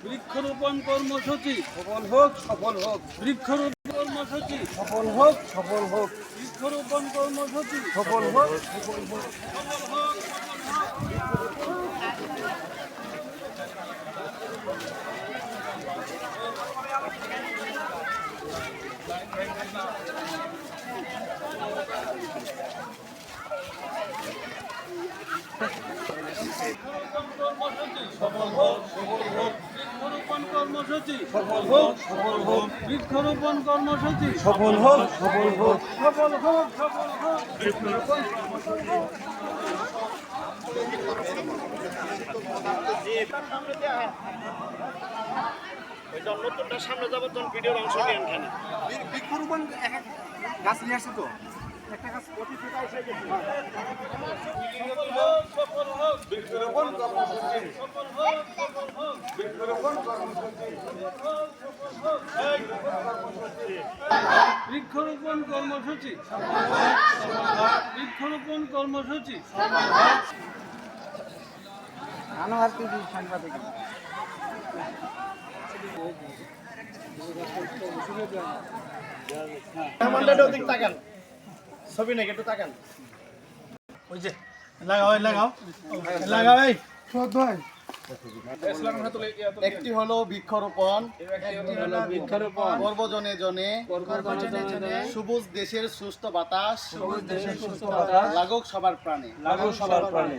বৃক্ষরোপণ কর্মসূচি সফল হোক, সফল হোক, বৃক্ষরোপণ কর্মসূচি সফল হোক, সফল হোক, বৃক্ষরোপণ কর্মসূচি সফল হোক, সফল হোক। সফল হোক, সফল হোক। বৃক্ষরোপণ কর্মসূচি সফল হোক, সফল হোক, বৃক্ষরোপণ কর্মসূচি সফল হোক, সফল হোক, সফল হোক, সফল হোক। নতুনটা সামনে যাবো তখন ভিডিওর অংশ নিয়ে এখানে বৃক্ষরোপণ গাছ নিয়ে আসছে তো একটা গাছ প্রতি ফিটা এসে গেছে। সফল হোক, বৃক্ষরোপণ কর্মসূচি, সফল হোক, সফল হোক, বৃক্ষরোপণ কর্মসূচি, বৃক্ষরোপণ কর্মসূচি, বৃক্ষরোপণ কর্মসূচি। আনোয়ার টিভি সাংবাদিক। তাকান ছবি নাকি একটু তাকান ওই যে লাগাও লাগাও লাগাও এই একটি হলো বৃক্ষরোপণ, বৃক্ষরোপণ পর্বজনে জনে সবুজ দেশের সুস্থ বাতাস সবুজ দেশের সুস্থ বাতাস লাগুক সবার প্রাণে। লাগুক সবার প্রাণে।